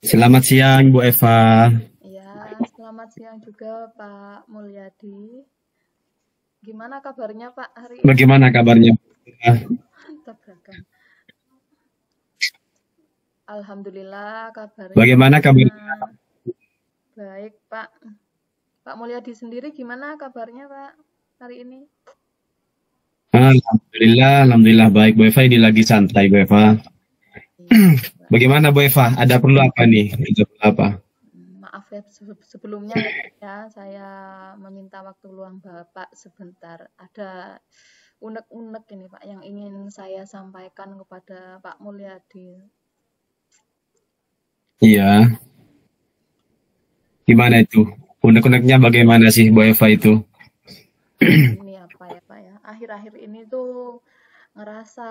Selamat siang, Bu Eva. Ya, selamat siang juga Pak Mulyadi. Gimana kabarnya Pak hari ini? Bagaimana kabarnya? Tabrakan. Alhamdulillah kabarnya Bagaimana kabarnya? baik Pak. Pak Mulyadi sendiri gimana kabarnya Pak hari ini? Alhamdulillah baik, Bu Eva. Ini lagi santai, Bu Eva. Iya Pak. Bagaimana, Bu Eva? Ada perlu apa nih? Ada perlu apa? Maaf ya sebelumnya ya Pak ya, saya meminta waktu luang Bapak sebentar. Ada unek-unek ini Pak yang ingin saya sampaikan kepada Pak Mulyadi. Iya, gimana itu? Unek-uneknya bagaimana sih, Bu Eva itu? Ini apa ya Pak ya, akhir-akhir ini tuh ngerasa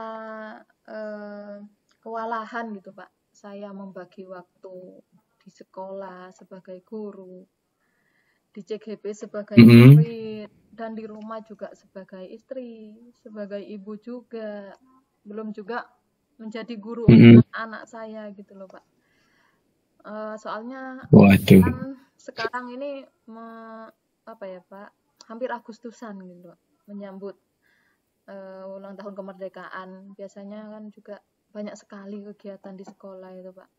eh, kewalahan gitu Pak. Saya membagi waktu di sekolah sebagai guru, di CGP sebagai Mm-mm. murid, dan di rumah juga sebagai istri, sebagai ibu juga. Belum juga menjadi guru Mm-mm. untuk anak saya gitu loh Pak. Soalnya Waduh. kan sekarang ini apa ya Pak, hampir Agustusan gitu Pak, menyambut ulang tahun kemerdekaan. Biasanya kan juga banyak sekali kegiatan di sekolah itu Pak.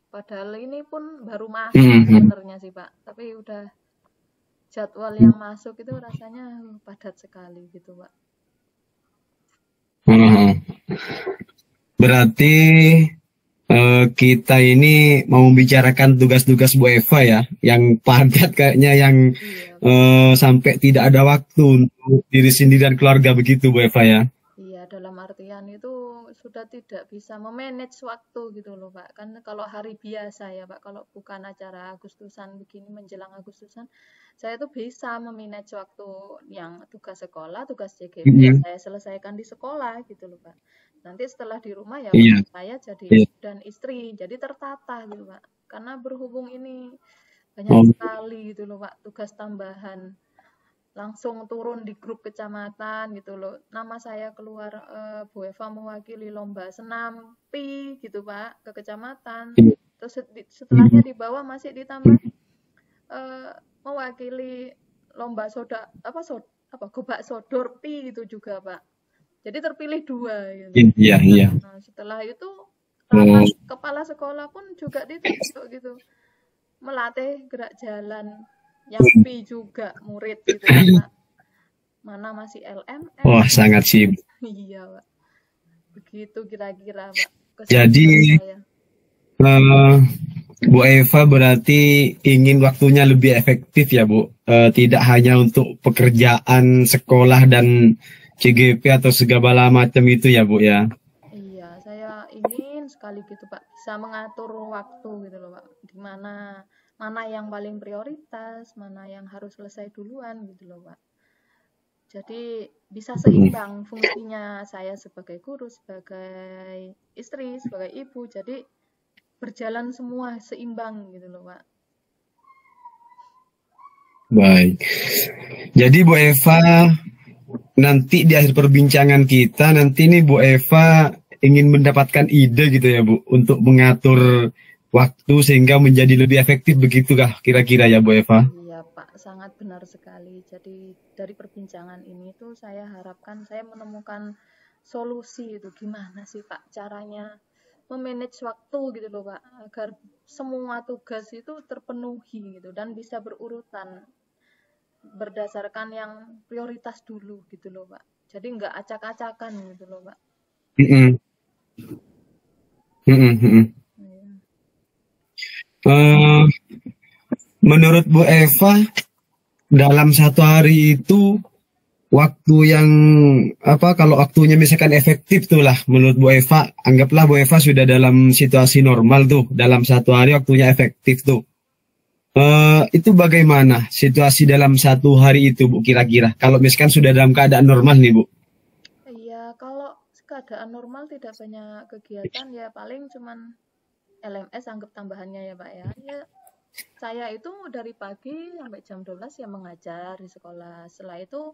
Padahal ini pun baru masuk Mm-mm. sebenarnya sih Pak, tapi udah jadwal yang masuk itu rasanya padat sekali gitu Pak. Mm-mm. Berarti kita ini mau membicarakan tugas-tugas Bu Eva ya, yang padat kayaknya, yang Iya Pak. sampai tidak ada waktu untuk diri sendiri dan keluarga, begitu Bu Eva ya. Iya, dalam artian itu sudah tidak bisa memanage waktu gitu loh Pak. Kan kalau hari biasa ya Pak, kalau bukan acara Agustusan begini menjelang Agustusan, saya tuh bisa memanage waktu yang tugas sekolah, tugas CGP ya Mhm. saya selesaikan di sekolah gitu loh Pak. Nanti setelah di rumah ya Iya, waktu saya jadi iya. ibu dan istri, jadi tertata gitu Pak. Karena berhubung ini banyak Oh, sekali gitu loh Pak, tugas tambahan langsung turun di grup kecamatan gitu loh. Nama saya keluar Bu Eva mewakili lomba senam pi gitu Pak ke kecamatan. iya. Terus setelahnya Mhm. di bawah masih ditambah mewakili lomba soda apa gobak sodor pi gitu juga Pak. Jadi terpilih dua gitu. Iya, iya, iya. Nah, setelah itu Oh, rapat kepala sekolah pun juga ditunjuk gitu melatih gerak jalan yang pi juga murid gitu kan Pak. Mana masih LMS. wah, sangat sibuk. Iya, Pak. Begitu kira-kira, Pak, Jadi, kesibukan saya. eh, Bu Eva berarti ingin waktunya lebih efektif ya, Bu. Tidak hanya untuk pekerjaan sekolah dan CGP atau segala macam itu ya, Bu ya. Iya, saya ingin sekali gitu, Pak, bisa mengatur waktu gitu loh, Pak. Di mana mana yang paling prioritas, mana yang harus selesai duluan gitu loh, Pak. Jadi bisa Mhm. seimbang fungsinya saya sebagai guru, sebagai istri, sebagai ibu. Jadi berjalan semua seimbang gitu loh, Pak. Baik. Jadi Bu Eva, nanti di akhir perbincangan kita, nanti nih Bu Eva ingin mendapatkan ide gitu ya Bu, untuk mengatur waktu sehingga menjadi lebih efektif, begitukah kira-kira ya Bu Eva? Iya, Pak, sangat benar sekali. Jadi dari perbincangan ini tuh saya harapkan saya menemukan solusi itu gimana sih Pak caranya memanage waktu gitu loh Pak agar semua tugas itu terpenuhi gitu dan bisa berurutan berdasarkan yang prioritas dulu gitu loh Pak. Jadi nggak acak-acakan gitu loh Pak. Mm-mm. Mm-mm, mm-mm. Iya. Eh, Menurut Bu Eva, dalam satu hari itu waktu yang apa, kalau waktunya misalkan efektif tuh lah, menurut Bu Eva, anggaplah Bu Eva sudah dalam situasi normal tuh, dalam satu hari waktunya efektif tuh. Itu bagaimana situasi dalam satu hari itu Bu, kira-kira? Kalau misalkan sudah dalam keadaan normal nih Bu. Iya, kalau keadaan normal tidak banyak kegiatan ya paling cuman LMS anggap tambahannya ya Pak ya. Ya saya itu dari pagi sampai jam 12 ya mengajar di sekolah. Setelah itu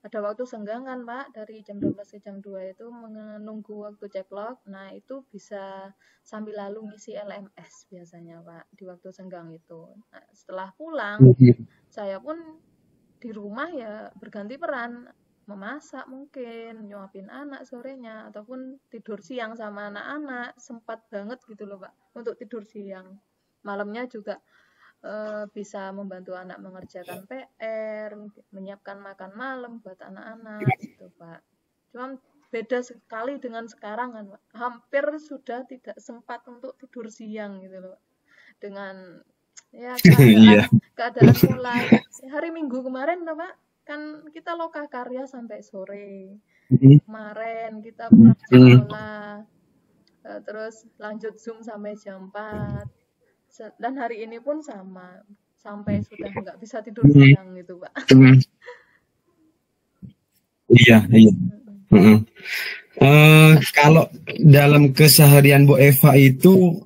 ada waktu senggang kan Pak, dari jam 12 ke jam 2 itu menunggu waktu ceklok. Nah, itu bisa sambil lalu ngisi LMS biasanya Pak, di waktu senggang itu. Nah, setelah pulang, saya pun di rumah ya berganti peran, memasak mungkin, nyuapin anak sorenya, ataupun tidur siang sama anak-anak. Sempat banget gitu loh Pak, untuk tidur siang. Malamnya juga bisa membantu anak mengerjakan PR, menyiapkan makan malam buat anak-anak gitu Pak. Cuma beda sekali dengan sekarang kan Pak. Hampir sudah tidak sempat untuk tidur siang gitu loh Pak. Dengan ya Iya. keadaan mulai hari Minggu kemarin loh Pak. Kan kita loka karya sampai sore. Kemarin kita pulang sekolah, terus lanjut Zoom sampai jam 4. Dan hari ini pun sama, sampai sudah nggak bisa tidur siang gitu Pak. Iya, iya. Kalau dalam keseharian Bu Eva itu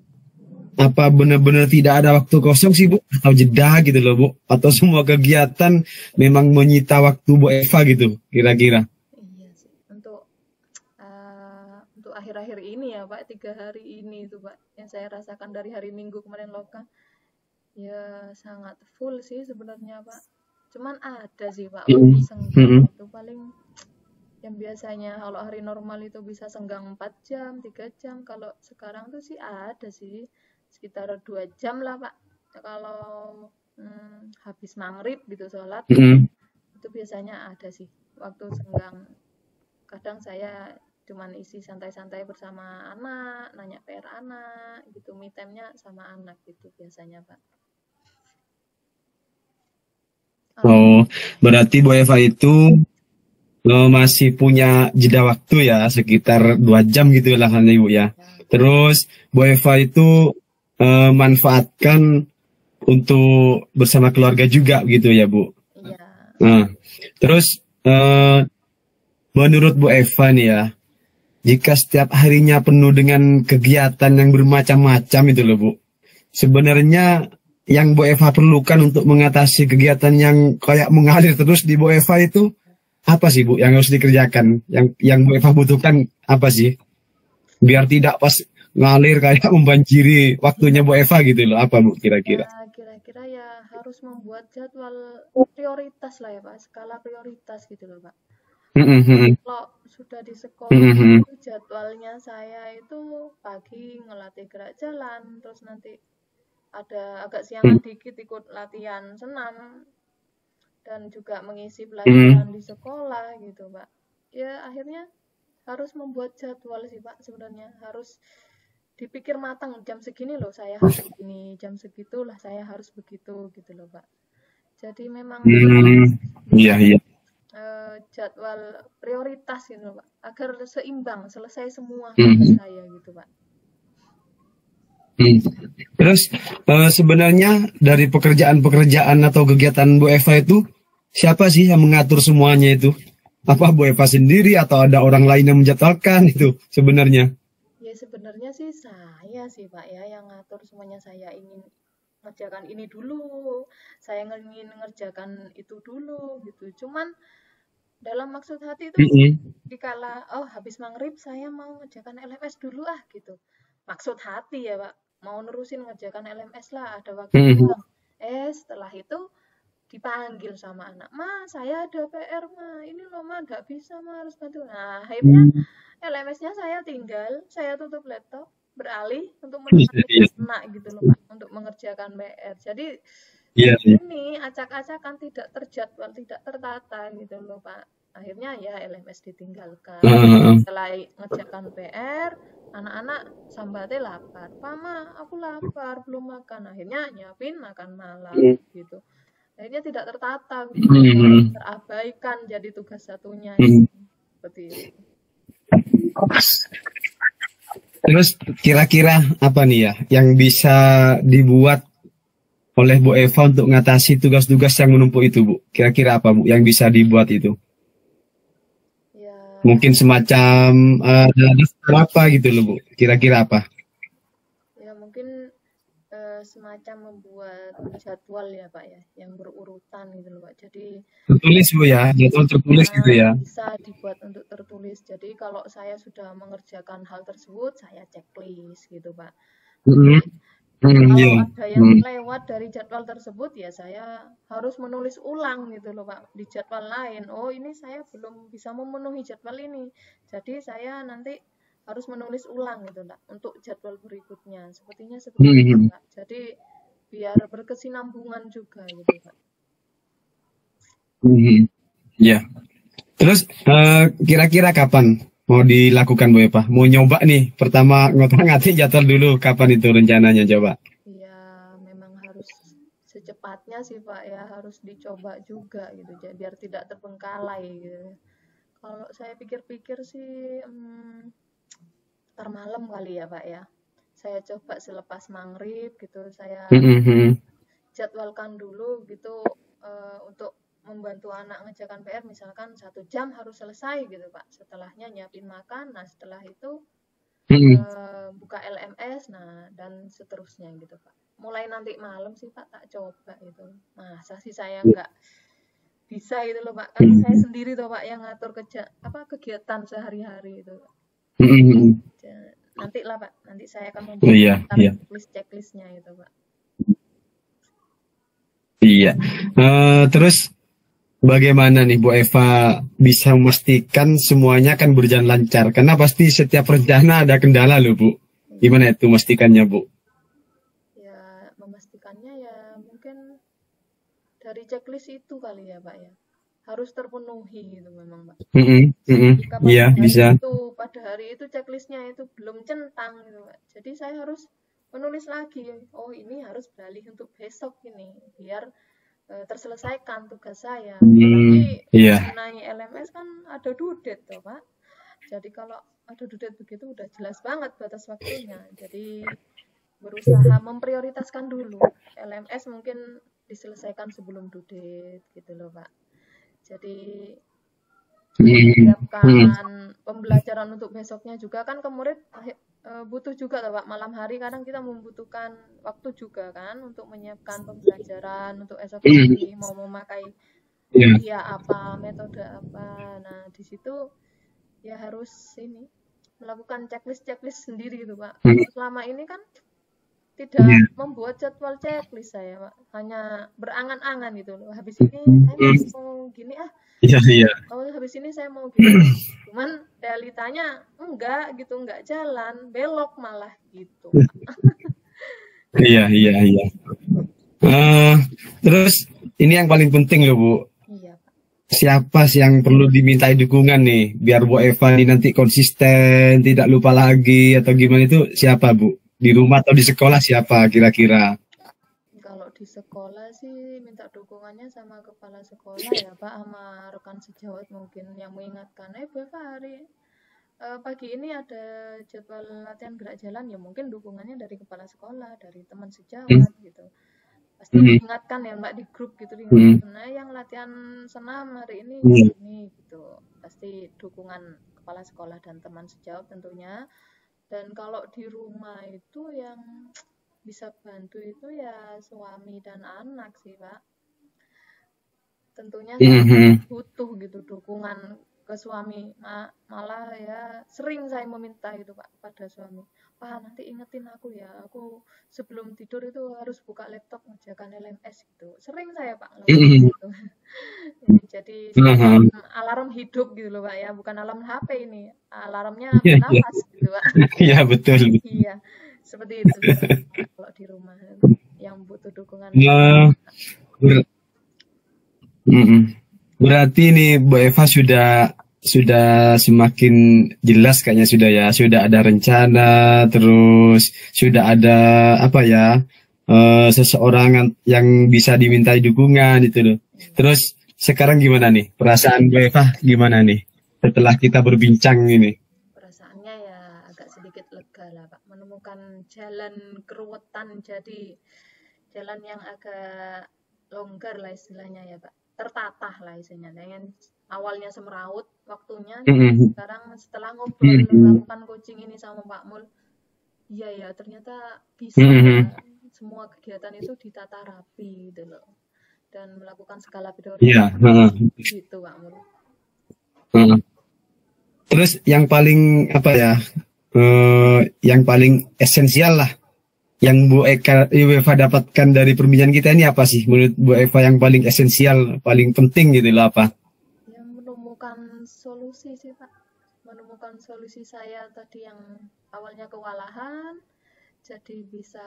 apa benar-benar tidak ada waktu kosong sih Bu, atau jeda gitu loh Bu, atau semua kegiatan memang menyita waktu Bu Eva gitu kira-kira? Iya sih, untuk akhir-akhir ini ya Pak, 3 hari ini itu Pak, yang saya rasakan dari hari Minggu kemarin loka, ya sangat full sih sebenarnya Pak. Cuman ada sih Pak waktu senggang itu paling yang biasanya kalau hari normal itu bisa senggang 4 jam, 3 jam, kalau sekarang tuh sih ada sih sekitar 2 jam lah Pak. Kalau habis maghrib gitu sholat, itu biasanya ada sih waktu senggang. Kadang saya cuman isi santai-santai bersama anak, nanya PR anak gitu, me time-nya sama anak gitu biasanya Pak. Oh, berarti Bu Eva itu masih punya jeda waktu ya sekitar 2 jam gitu lah kan Ibu ya. Terus Bu Eva itu manfaatkan untuk bersama keluarga juga gitu ya Bu. Iya. Nah, terus menurut Bu Eva nih ya, jika setiap harinya penuh dengan kegiatan yang bermacam-macam itu loh Bu, sebenarnya yang Bu Eva perlukan untuk mengatasi kegiatan yang kayak mengalir terus di Bu Eva itu apa sih Bu yang harus dikerjakan? Yang Bu Eva butuhkan apa sih? Biar tidak pas ngalir kayak membanjiri waktunya Bu Eva gitu loh. Apa Bu kira-kira? Ya, kira-kira ya harus membuat jadwal prioritas lah ya Pak, skala prioritas gitu loh Pak. Kalau sudah di sekolah itu jadwalnya saya itu pagi ngelatih gerak jalan, terus nanti ada agak siangan dikit ikut latihan senam, dan juga mengisi pelajaran di sekolah gitu Pak. Ya akhirnya harus membuat jadwal sih Pak, sebenarnya harus dipikir matang, jam segini loh saya harus begini, jam segitulah saya harus begitu gitu loh Pak. Jadi memang Iya, iya. jadwal prioritas gitu Pak, agar seimbang, selesai semua hari saya gitu Pak. Terus sebenarnya dari pekerjaan-pekerjaan atau kegiatan Bu Eva itu siapa sih yang mengatur semuanya itu? Apa Bu Eva sendiri atau ada orang lain yang menjadwalkan itu sebenarnya? Ya sebenarnya sih saya sih Pak ya yang ngatur semuanya. Saya ingin ngerjakan ini dulu, saya ingin ngerjakan itu dulu gitu. Cuman dalam maksud hati itu dikala habis maghrib saya mau ngerjakan LMS dulu gitu. Maksud hati ya Pak, mau nerusin ngerjakan LMS lah, ada waktu luang. Setelah itu dipanggil sama anak, Ma saya ada PR Ma, ini loh Ma gak bisa Ma, harus bantu. Nah akhirnya LMS-nya saya tinggal, saya tutup laptop, beralih untuk menemani anak gitu loh Pak, untuk mengerjakan PR. Jadi ini acak-acakan, tidak terjadwal, tidak tertata gitu loh Pak. Akhirnya ya LMS ditinggalkan. Setelah ngerjakan PR, anak-anak sambatnya lapar. Mama, aku lapar, belum makan. Akhirnya nyiapin makan malam gitu. Akhirnya tidak tertata, gitu. Terabaikan jadi tugas satunya. Seperti itu. Terus kira-kira apa nih ya yang bisa dibuat oleh Bu Eva untuk mengatasi tugas-tugas yang menumpuk itu Bu? Kira-kira apa Bu yang bisa dibuat itu? Ya. Mungkin semacam apa gitu loh Bu? Kira-kira apa? Ya mungkin semacam semacam membuat jadwal ya Pak ya, yang berurutan gitu loh Pak. Jadi Tertulis Bu ya, jadwal tertulis gitu ya. bisa dibuat untuk tertulis. Jadi kalau saya sudah mengerjakan hal tersebut, saya checklist gitu Pak. Mm-mm. Kalau Iya. ada yang lewat dari jadwal tersebut, ya saya harus menulis ulang gitu loh Pak, di jadwal lain. Oh, ini saya belum bisa memenuhi jadwal ini. Jadi saya nanti harus menulis ulang gitu Pak, untuk jadwal berikutnya. Sepertinya seperti itu Mm-mm. Pak. Jadi biar berkesinambungan juga gitu Pak. Mm-mm. Iya. Terus kira-kira kapan mau dilakukan Bu Eva? Mau nyoba nih, pertama ngotak-ngatik jadwal dulu, kapan itu rencananya coba? Ya, memang harus secepatnya sih Pak ya, harus dicoba juga gitu, biar tidak terbengkalai gitu. Kalau saya pikir-pikir sih, ntar malam kali ya Pak ya. Saya coba selepas maghrib gitu, saya Mm-mm. jadwalkan dulu gitu, untuk membantu anak ngerjakan PR, misalkan 1 jam harus selesai gitu Pak. Setelahnya nyiapin makan, nah setelah itu Mm-mm. buka LMS, nah dan seterusnya gitu Pak. Mulai nanti malam sih Pak tak coba gitu. Masa sih saya nggak bisa gitu loh Pak, kan saya sendiri tuh Pak yang ngatur kegiatan sehari-hari itu. Mm-mm. Nanti lah Pak, nanti saya akan Oh, iya, membuat iya, checklistnya itu Pak. iya. Terus bagaimana nih Bu Eva bisa memastikan semuanya akan berjalan lancar? Karena pasti setiap rencana ada kendala loh Bu. Gimana itu memastikannya Bu? Ya memastikannya ya mungkin dari checklist itu kali ya Pak ya, harus terpenuhi gitu memang Pak. Mm-mm. Mm-mm. Jika Iya, bisa. pada hari itu checklistnya itu belum centang gitu Pak, jadi saya harus menulis lagi, oh ini harus beralih untuk besok ini biar terselesaikan tugas saya. Apalagi Iya. mengenai LMS kan ada due date toh Pak. Jadi kalau ada due date begitu udah jelas banget batas waktunya. Jadi berusaha memprioritaskan dulu. LMS mungkin diselesaikan sebelum due date gitu loh Pak. Jadi menyiapkan pembelajaran untuk besoknya juga kan ke murid butuh juga Pak, malam hari kadang kita membutuhkan waktu juga kan untuk menyiapkan pembelajaran untuk esok hari, mau memakai media apa, metode apa. Nah di situ ya harus ini melakukan checklist sendiri gitu Pak. Selama ini kan tidak membuat jadwal checklist saya Pak, hanya berangan-angan gitu loh, habis ini saya mau gini Iya, iya. oh habis ini saya mau gini, cuman realitanya enggak gitu, enggak jalan, belok malah gitu. Iya, iya, iya. Terus ini yang paling penting loh Bu. Iya Pak. Siapa sih yang perlu dimintai dukungan nih biar Bu Eva ini nanti konsisten, tidak lupa lagi atau gimana itu siapa Bu? Di rumah atau di sekolah siapa kira-kira? Kalau di sekolah sih minta dukungannya sama kepala sekolah ya Pak, sama rekan sejawat mungkin yang mengingatkan, Bu Eva hari pagi ini ada jadwal latihan gerak jalan, ya mungkin dukungannya dari kepala sekolah, dari teman sejawat gitu. Pasti diingatkan ya Mbak di grup gitu, nah yang latihan senam hari ini gitu. Pasti dukungan kepala sekolah dan teman sejawat tentunya. Dan kalau di rumah itu yang bisa bantu itu ya suami dan anak sih Pak. Tentunya saya butuh gitu dukungan ke suami, malah ya sering saya meminta gitu Pak pada suami, Pak nanti ingetin aku ya, aku sebelum tidur itu harus buka laptop ngerjakan LMS gitu. Sering saya Pak lakukan gitu. Jadi alarm hidup gitu loh Pak ya, bukan alarm HP ini, alarmnya bernafas gitu Pak. Iya betul. Iya seperti itu kalau di rumah yang butuh dukungan. Berarti nih Bu Eva sudah semakin jelas kayaknya sudah ada rencana, terus sudah ada apa ya, seseorang yang bisa dimintai dukungan itu loh. Terus sekarang gimana nih perasaan Bu Eva, gimana nih setelah kita berbincang ini? Perasaannya ya agak sedikit lega lah Pak, menemukan jalan keruwetan, jadi jalan yang agak longgar lah istilahnya ya Pak, tertatah lah istilahnya, dengan awalnya semeraut waktunya, sekarang setelah ngobrol melakukan coaching ini sama Pak Mul, iya ya ternyata bisa semua kegiatan itu ditata rapi gitu loh. Dan melakukan skala Iya, prioritas gitu Pak Mul. Terus yang paling apa ya? Yang paling esensial lah yang Bu Eva dapatkan dari perbincangan kita ini apa sih? Menurut Bu Eva yang paling esensial, paling penting gitu loh apa? Yang menemukan solusi sih Pak. Menemukan solusi saya tadi yang awalnya kewalahan, jadi bisa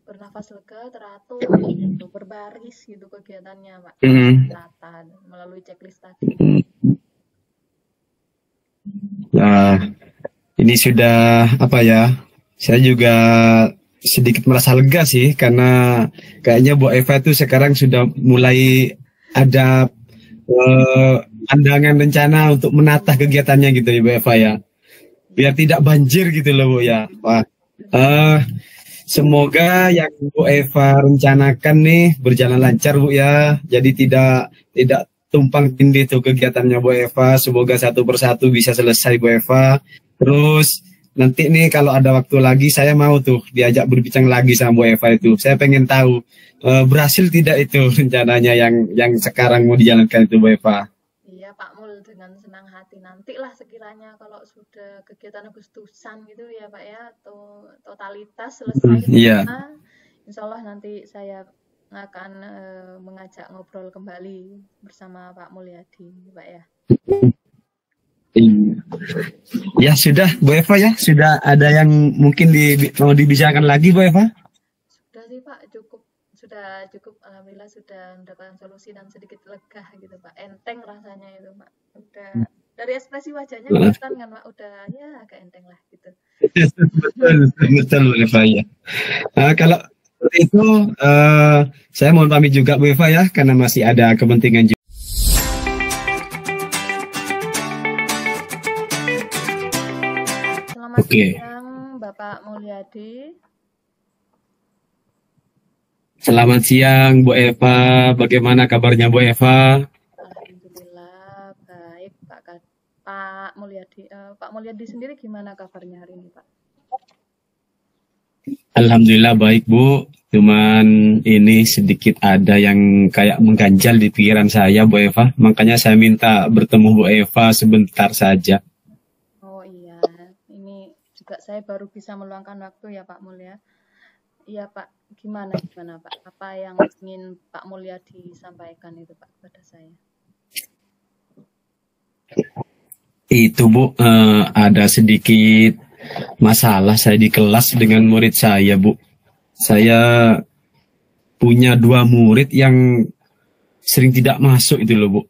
bernafas lega, teratur, gitu, berbaris gitu kegiatannya Pak, tata melalui checklist tadi. Nah, ini sudah apa ya? Saya juga sedikit merasa lega sih karena kayaknya Bu Eva itu sekarang sudah mulai ada pandangan rencana untuk menata kegiatannya gitu ya Bu Eva ya. Biar tidak banjir gitu loh Bu ya. Wah. Semoga yang Bu Eva rencanakan nih berjalan lancar Bu ya. Jadi tidak tumpang tindih tuh kegiatannya Bu Eva. Semoga satu persatu bisa selesai Bu Eva. Terus nanti nih kalau ada waktu lagi saya mau tuh diajak berbincang lagi sama Bu Eva itu. Saya pengen tahu berhasil tidak itu rencananya yang sekarang mau dijalankan itu Bu Eva. Iya Pak Mul, dengan senang hati. Nantilah sekiranya kalau sudah kegiatan Agustusan gitu ya Pak ya, atau totalitas selesai, insya Allah nanti saya akan mengajak ngobrol kembali bersama Pak Mulyadi Pak ya. Ya sudah Bu Eva ya, sudah ada yang mungkin mau dibicarakan lagi Bu Eva? Sudah sih Pak, sudah cukup, alhamdulillah sudah mendapatkan solusi dan sedikit lega gitu Pak, enteng rasanya itu Pak, udah dari ekspresi wajahnya kelihatan kan Pak, udah ya agak enteng lah gitu. betul Bu Eva ya. Kalau seperti itu saya mohon pamit juga Bu Eva ya, karena masih ada kepentingan juga. Selamat siang Bapak Mulyadi. Selamat siang Bu Eva, bagaimana kabarnya Bu Eva? Alhamdulillah baik Pak Mulyadi. Pak Mulyadi sendiri gimana kabarnya hari ini Pak? Alhamdulillah baik Bu, cuman ini sedikit ada yang kayak mengganjal di pikiran saya Bu Eva, makanya saya minta bertemu Bu Eva sebentar saja. Oh iya, ini juga saya baru bisa meluangkan waktu ya Pak Mulya. Iya Pak, gimana Pak? Apa yang ingin Pak Mulyadi sampaikan itu Pak kepada saya? Itu Bu, ada sedikit masalah saya di kelas dengan murid saya Bu. Saya punya 2 murid yang sering tidak masuk itu loh Bu.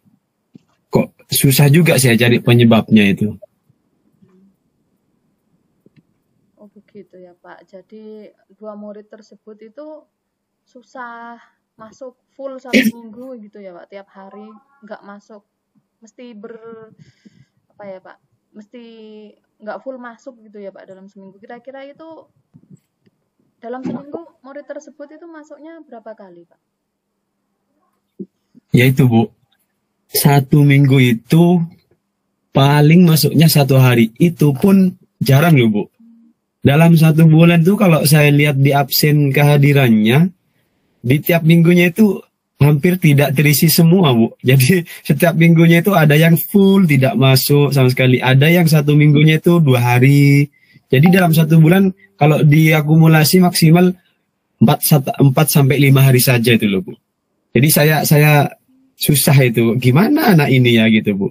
Kok susah juga saya cari penyebabnya itu. Gitu ya Pak, jadi 2 murid tersebut itu susah masuk full 1 minggu gitu ya Pak, tiap hari nggak masuk, mesti mesti nggak full masuk gitu ya Pak dalam seminggu. Kira-kira itu dalam seminggu murid tersebut itu masuknya berapa kali Pak? Ya itu Bu, 1 minggu itu paling masuknya 1 hari, itu pun jarang loh Bu. Dalam 1 bulan tuh kalau saya lihat di absen kehadirannya, di tiap minggunya itu hampir tidak terisi semua Bu. Jadi setiap minggunya itu ada yang full tidak masuk sama sekali. Ada yang 1 minggunya itu 2 hari. Jadi dalam 1 bulan kalau diakumulasi maksimal 4 sampai 5 hari saja itu loh Bu. Jadi saya susah itu. Gimana anak ini ya gitu Bu.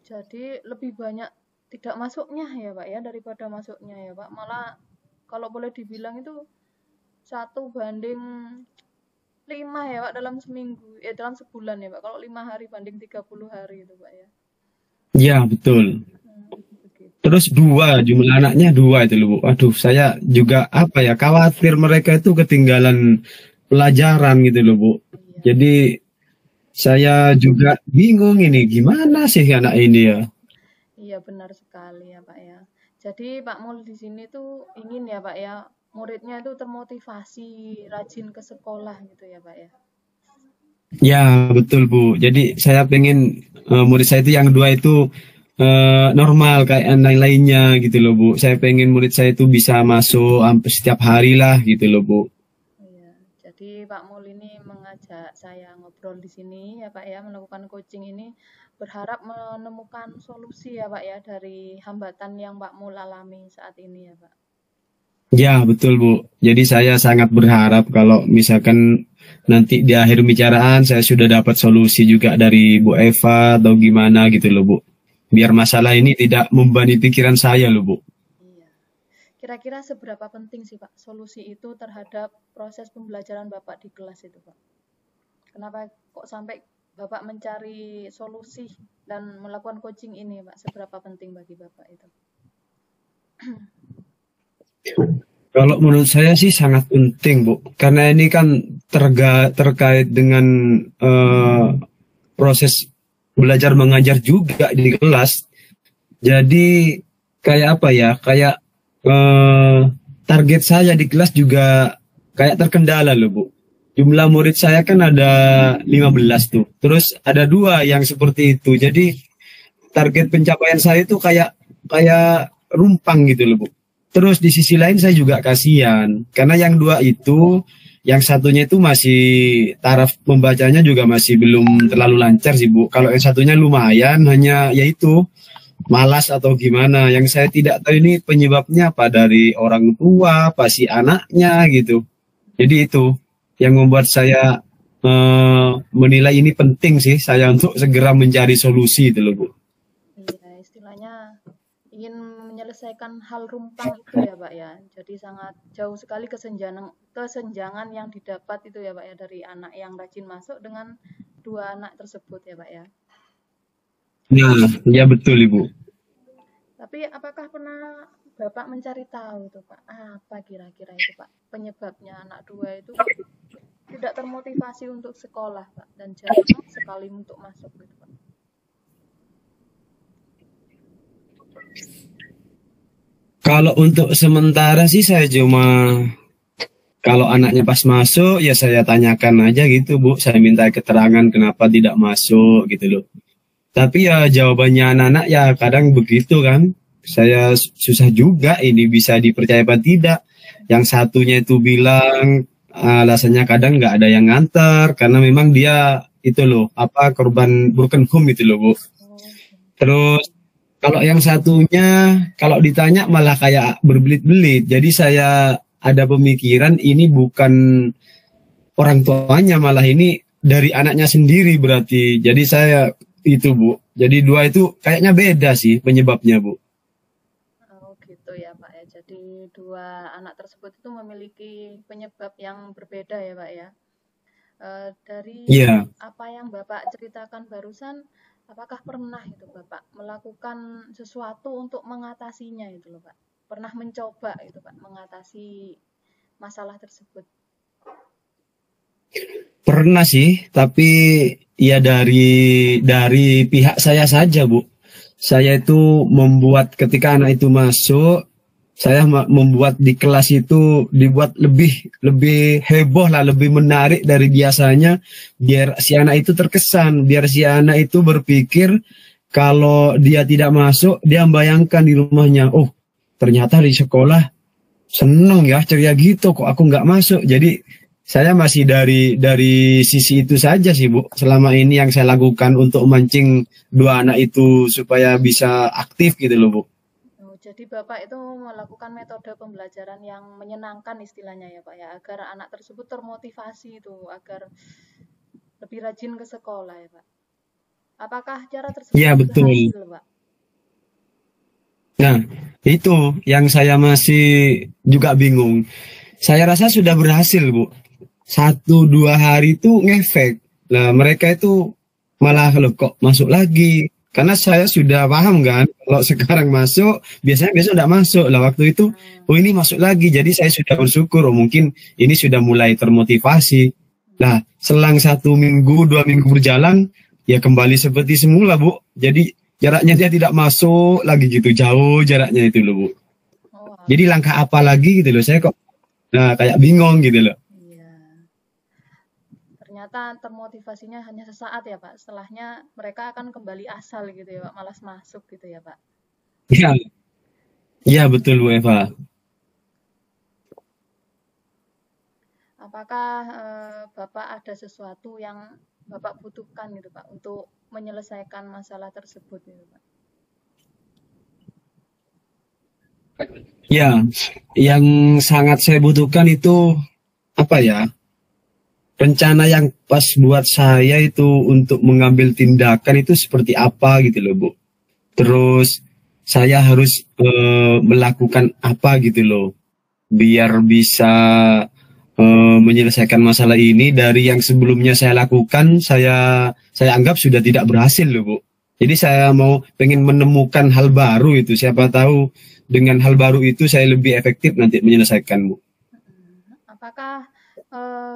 Jadi lebih banyak tidak masuknya ya Pak ya daripada masuknya ya Pak, malah kalau boleh dibilang itu 1:5 ya Pak dalam seminggu, dalam sebulan ya Pak, kalau 5 hari banding 30 hari itu Pak ya. Ya betul. Terus 2 jumlah anaknya 2 itu loh Bu. Aduh saya juga khawatir mereka itu ketinggalan pelajaran gitu loh Bu. Iya. Jadi saya juga bingung ini gimana sih anak ini ya. Iya benar sekali ya Pak ya. Jadi Pak Mul di sini tuh ingin ya Pak ya, muridnya itu termotivasi, rajin ke sekolah gitu ya Pak ya. Ya betul Bu. Jadi saya pengen murid saya itu yang 2 itu normal kayak yang lain-lainnya gitu loh Bu. Saya pengen murid saya itu bisa masuk hampir setiap hari lah gitu loh Bu. Iya, jadi Pak Mul ini mengajak saya ngobrol di sini ya Pak ya, melakukan coaching ini berharap menemukan solusi ya Pak ya dari hambatan yang Pak Mul alami saat ini ya Pak. Ya betul Bu. Jadi saya sangat berharap kalau misalkan nanti di akhir pembicaraan saya sudah dapat solusi juga dari Bu Eva atau gimana gitu loh Bu. Biar masalah ini tidak membebani pikiran saya loh Bu. Iya. Kira-kira seberapa penting sih Pak solusi itu terhadap proses pembelajaran Bapak di kelas itu Pak? Kenapa kok sampai Bapak mencari solusi dan melakukan coaching ini Pak? Seberapa penting bagi Bapak itu? Kalau menurut saya sih sangat penting Bu. Karena ini kan terkait dengan proses belajar mengajar juga di kelas. Jadi kayak apa ya? Kayak target saya di kelas juga kayak terkendala loh Bu. Jumlah murid saya kan ada 15 tuh. Terus ada 2 yang seperti itu. Jadi target pencapaian saya itu kayak rumpang gitu loh Bu. Terus di sisi lain saya juga kasihan. Karena yang 2 itu, yang satunya itu masih taraf membacanya juga masih belum terlalu lancar sih Bu. Kalau yang satunya lumayan, hanya yaitu malas atau gimana. Yang saya tidak tahu ini penyebabnya apa, dari orang tua, apa si anaknya gitu. Jadi itu yang membuat saya menilai ini penting sih saya untuk segera mencari solusi itu loh Bu. Iya, istilahnya ingin menyelesaikan hal rumpang itu ya Pak ya. Jadi sangat jauh sekali kesenjangan yang didapat itu ya Pak ya dari anak yang rajin masuk dengan 2 anak tersebut ya Pak ya. Nah, ya betul Ibu. Tapi apakah pernah Bapak mencari tahu tuh Pak, apa kira-kira itu Pak penyebabnya anak 2 itu tidak termotivasi untuk sekolah Pak dan jarang sekali untuk masuk gitu Pak? Kalau untuk sementara sih saya cuma kalau anaknya pas masuk ya saya tanyakan aja gitu Bu, saya minta keterangan kenapa tidak masuk gitu loh. Tapi ya jawabannya anak-anak ya kadang begitu kan. Saya susah juga ini bisa dipercaya apa tidak. Yang satunya itu bilang alasannya kadang nggak ada yang nganter karena memang dia itu loh apa korban broken home itu loh Bu. Terus kalau yang satunya kalau ditanya malah kayak berbelit-belit. Jadi saya ada pemikiran ini bukan orang tuanya, malah ini dari anaknya sendiri berarti. Jadi saya itu Bu. Jadi 2 itu kayaknya beda sih penyebabnya Bu. Oh gitu ya Pak ya. Jadi 2 anak tersebut itu memiliki penyebab yang berbeda ya Pak ya. Dari Iya. apa yang Bapak ceritakan barusan, apakah pernah itu Bapak melakukan sesuatu untuk mengatasinya itu loh Pak? Pernah mencoba itu Pak mengatasi masalah tersebut? Pernah sih, tapi ya dari pihak saya saja, Bu. Saya itu membuat ketika anak itu masuk, saya membuat di kelas itu dibuat lebih heboh lah, lebih menarik dari biasanya, biar si anak itu terkesan, biar si anak itu berpikir kalau dia tidak masuk, dia membayangkan di rumahnya, oh ternyata di sekolah seneng ya ceria gitu, kok aku nggak masuk. Jadi saya masih dari sisi itu saja sih Bu. Selama ini yang saya lakukan untuk memancing 2 anak itu supaya bisa aktif gitu loh Bu. Oh, jadi Bapak itu melakukan metode pembelajaran yang menyenangkan istilahnya ya Pak ya, agar anak tersebut termotivasi itu, agar lebih rajin ke sekolah ya Pak. Apakah cara tersebut Iya betul. berhasil Pak? Nah itu yang saya masih juga bingung. Saya rasa sudah berhasil Bu. 1-2 hari itu ngefek. Nah mereka itu malah loh kok masuk lagi. Karena saya sudah paham kan, kalau sekarang masuk, biasanya besok tidak masuk. Lah waktu itu, oh ini masuk lagi. Jadi saya sudah bersyukur, oh mungkin ini sudah mulai termotivasi. Nah selang 1 minggu, 2 minggu berjalan, ya kembali seperti semula Bu. Jadi jaraknya dia tidak masuk lagi gitu, jauh jaraknya itu loh Bu. Oh, Jadi langkah apa lagi gitu loh, saya kok kayak bingung gitu loh. iya. ternyata termotivasinya hanya sesaat ya Pak. Setelahnya mereka akan kembali asal gitu ya Pak, malas masuk gitu ya Pak. Iya, iya betul Bu Eva. Apakah Bapak ada sesuatu yang Bapak butuhkan gitu Pak untuk menyelesaikan masalah tersebut gitu Pak? Ya, yang sangat saya butuhkan itu apa ya? Rencana yang pas buat saya itu untuk mengambil tindakan itu seperti apa gitu loh, Bu. Terus saya harus melakukan apa gitu loh, biar bisa menyelesaikan masalah ini dari yang sebelumnya saya lakukan, saya anggap sudah tidak berhasil loh, Bu. Jadi saya mau pengen menemukan hal baru itu. Siapa tahu dengan hal baru itu saya lebih efektif nanti menyelesaikan, Bu. Apakah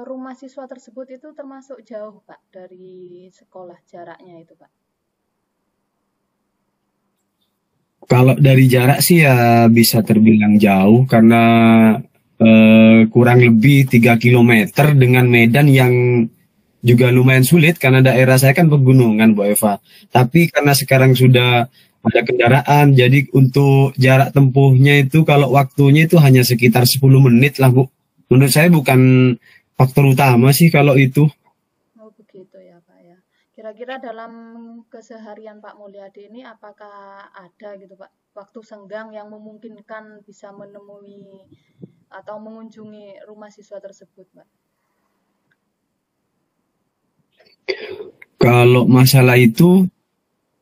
rumah siswa tersebut itu termasuk jauh Pak dari sekolah jaraknya itu Pak? Kalau dari jarak sih ya bisa terbilang jauh karena kurang lebih 3 kilometer dengan medan yang juga lumayan sulit karena daerah saya kan pegunungan Bu Eva. Tapi karena sekarang sudah ada kendaraan, jadi untuk jarak tempuhnya itu kalau waktunya itu hanya sekitar 10 menit lah Bu. Menurut saya bukan faktor utama sih kalau itu. Oh begitu ya Pak ya. Kira-kira dalam keseharian Pak Mulyadi ini apakah ada gitu Pak waktu senggang yang memungkinkan bisa menemui atau mengunjungi rumah siswa tersebut Pak? Kalau masalah itu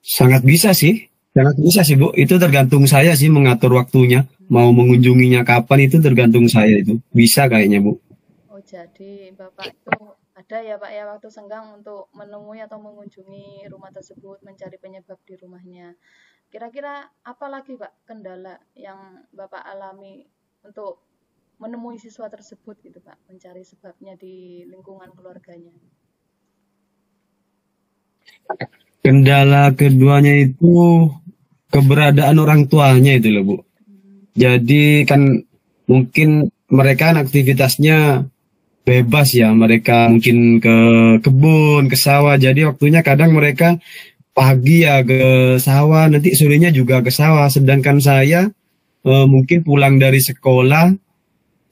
sangat bisa sih. Sangat bisa sih Bu. Itu tergantung saya sih mengatur waktunya. Mau mengunjunginya kapan itu tergantung saya itu. Bisa kayaknya Bu. Oh jadi Bapak itu ada ya Pak ya waktu senggang untuk menemui atau mengunjungi rumah tersebut, mencari penyebab di rumahnya. Kira-kira apa lagi Pak kendala yang Bapak alami untuk menemui siswa tersebut gitu Pak, mencari sebabnya di lingkungan keluarganya? Kendala keduanya itu keberadaan orang tuanya itu loh Bu. Jadi kan mungkin mereka kan aktivitasnya bebas ya. Mereka mungkin ke kebun, ke sawah. Jadi waktunya kadang mereka pagi ya ke sawah, nanti sorenya juga ke sawah. Sedangkan saya mungkin pulang dari sekolah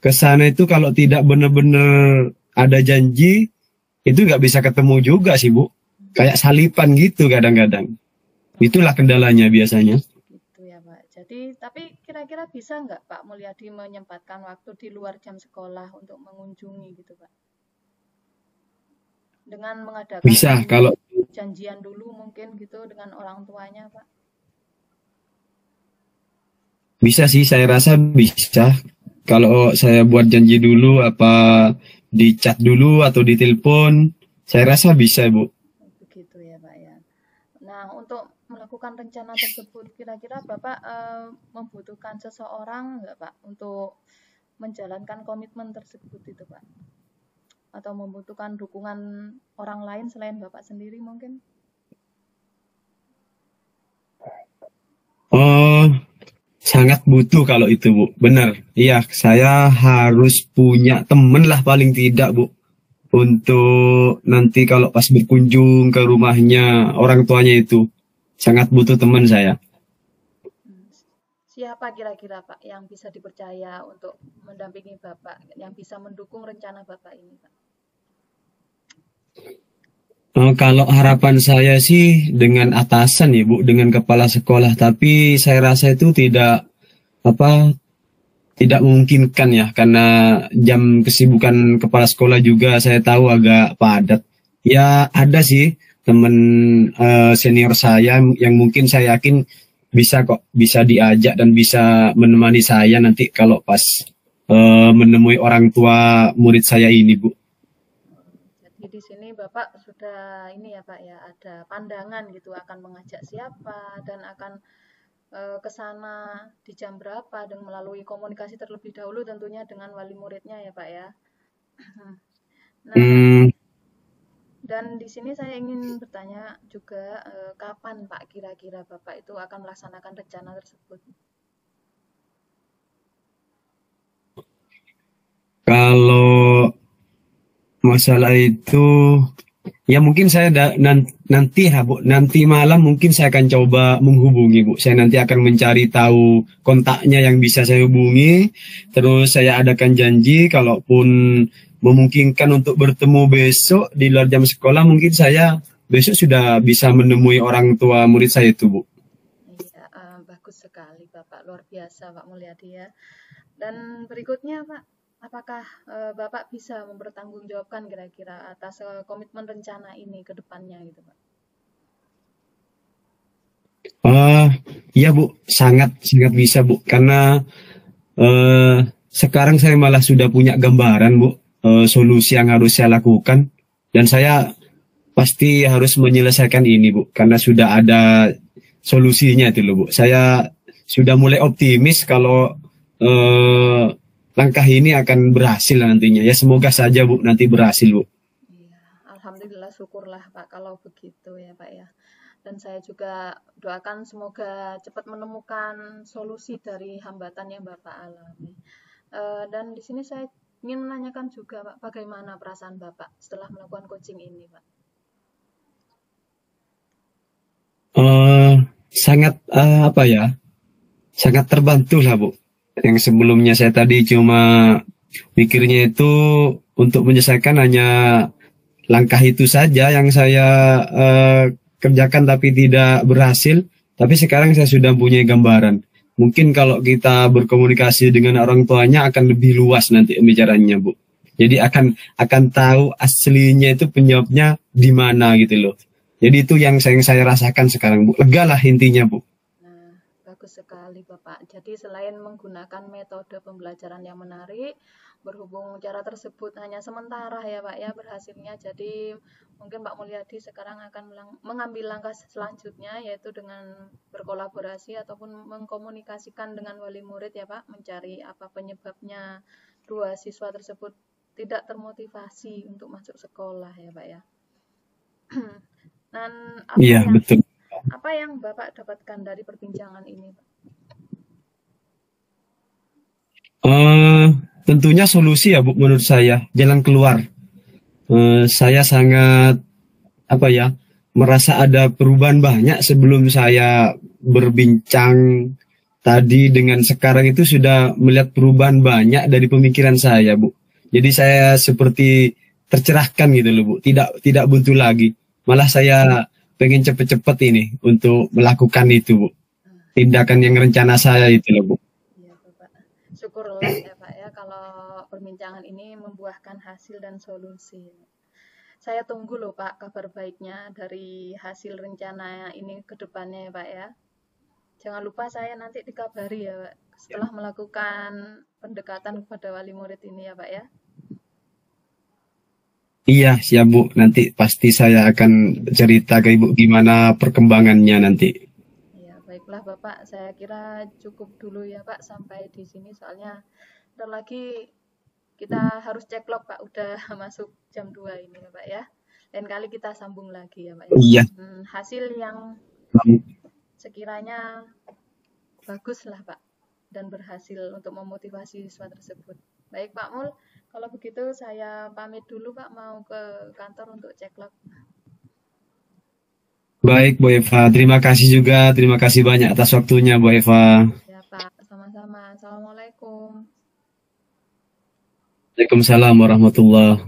ke sana itu kalau tidak benar-benar ada janji, itu nggak bisa ketemu juga sih Bu. Kayak salipan gitu kadang-kadang. Itulah kendalanya biasanya. Gitu ya Pak. Jadi tapi kira-kira bisa nggak Pak Mulyadi menyempatkan waktu di luar jam sekolah untuk mengunjungi gitu Pak? Dengan mengadakan Bisa kalau janjian dulu mungkin gitu dengan orang tuanya Pak? bisa sih saya rasa bisa. Kalau saya buat janji dulu apa di chat dulu atau di telepon, saya rasa bisa Bu. Begitu ya Pak ya. Nah untuk melakukan rencana tersebut kira-kira Bapak membutuhkan seseorang nggak Pak untuk menjalankan komitmen tersebut itu Pak? Atau membutuhkan dukungan orang lain selain Bapak sendiri mungkin? Oh, sangat butuh kalau itu Bu. Benar. Iya, saya harus punya temen lah paling tidak Bu. Untuk nanti kalau pas berkunjung ke rumahnya orang tuanya itu. Sangat butuh teman saya. Siapa kira-kira Pak yang bisa dipercaya untuk mendampingi Bapak, yang bisa mendukung rencana Bapak ini Pak? Kalau harapan saya sih dengan atasan ya Bu, dengan kepala sekolah. Tapi saya rasa itu apa tidak memungkinkan ya karena jam kesibukan kepala sekolah juga saya tahu agak padat. Ya ada sih teman senior saya yang mungkin saya yakin bisa kok bisa diajak dan bisa menemani saya nanti kalau pas menemui orang tua murid saya ini Bu. Jadi di sini Bapak sudah ini ya Pak ya, ada pandangan gitu akan mengajak siapa dan akan ke sana di jam berapa dan melalui komunikasi terlebih dahulu tentunya dengan wali muridnya ya Pak ya. Nah, Hmm, dan di sini saya ingin bertanya juga kapan Pak kira-kira Bapak itu akan melaksanakan rencana tersebut? kalau Masalah itu ya mungkin saya nanti ya Bu, nanti malam mungkin saya akan coba menghubungi Bu. Saya nanti akan mencari tahu kontaknya yang bisa saya hubungi. Terus saya adakan janji kalaupun memungkinkan untuk bertemu besok di luar jam sekolah, mungkin saya besok sudah bisa menemui orang tua murid saya itu Bu. Iya, bagus sekali Bapak, luar biasa Pak Mulyadi ya. Dan berikutnya Pak, apakah Bapak bisa mempertanggungjawabkan kira-kira atas komitmen rencana ini ke depannya gitu Pak? Iya Bu, sangat sangat bisa Bu, karena sekarang saya malah sudah punya gambaran Bu, solusi yang harus saya lakukan, dan saya pasti harus menyelesaikan ini Bu, karena sudah ada solusinya itu loh Bu. Saya sudah mulai optimis kalau langkah ini akan berhasil nantinya. Ya semoga saja Bu nanti berhasil Bu. Iya, alhamdulillah syukurlah Pak kalau begitu ya Pak ya. Dan saya juga doakan semoga cepat menemukan solusi dari hambatan yang Bapak alami. Dan di sini saya ingin menanyakan juga Pak, bagaimana perasaan Bapak setelah melakukan coaching ini Pak? Sangat apa ya? Sangat terbantu lah Bu. Yang sebelumnya saya tadi cuma mikirnya itu untuk menyelesaikan hanya langkah itu saja yang saya kerjakan tapi tidak berhasil. Tapi sekarang saya sudah punya gambaran. Mungkin kalau kita berkomunikasi dengan orang tuanya akan lebih luas nanti pembicaranya Bu. Jadi akan tahu aslinya itu penyebabnya di mana gitu loh. Jadi itu yang saya rasakan sekarang Bu. Lega lah intinya Bu. Nah, bagus sekali Bapak. Jadi selain menggunakan metode pembelajaran yang menarik, berhubung cara tersebut hanya sementara ya Pak ya berhasilnya, jadi mungkin Pak Mulyadi sekarang akan mengambil langkah selanjutnya, yaitu dengan berkolaborasi ataupun mengkomunikasikan dengan wali murid ya Pak, mencari apa penyebabnya dua siswa tersebut tidak termotivasi untuk masuk sekolah ya Pak ya. Dan Iya betul. apa yang Bapak dapatkan dari perbincangan ini Pak? Tentunya solusi ya Bu, menurut saya jalan keluar. Saya sangat apa ya, merasa ada perubahan banyak sebelum saya berbincang tadi dengan sekarang itu sudah melihat perubahan banyak dari pemikiran saya Bu. Jadi saya seperti tercerahkan gitu loh Bu, tidak buntu lagi. Malah saya pengen cepet-cepet ini untuk melakukan itu Bu, tindakan yang rencana saya itu loh Bu. Iya Bapak, syukurlah ya Pak ya kalau perbincangan ini membuahkan hasil dan solusi. Saya tunggu loh Pak kabar baiknya dari hasil rencana ini ke depannya ya Pak ya. Jangan lupa saya nanti dikabari ya Pak setelah melakukan pendekatan kepada wali murid ini ya Pak ya. Iya siap Bu, nanti pasti saya akan cerita ke Ibu gimana perkembangannya nanti. Ya, baiklah Bapak, saya kira cukup dulu ya Pak sampai di sini soalnya ntar lagi kita harus cek log Pak, udah masuk jam 2 ini ya Pak ya. Lain kali kita sambung lagi ya Pak ya. Iya. Hasil yang sekiranya bagus lah Pak dan berhasil untuk memotivasi siswa tersebut. Baik Pak Mul, kalau begitu saya pamit dulu Pak, mau ke kantor untuk cek log. Baik Bu Eva, terima kasih juga, terima kasih banyak atas waktunya Bu Eva. Ya Pak, sama-sama. Assalamualaikum. Waalaikumsalam warahmatullahi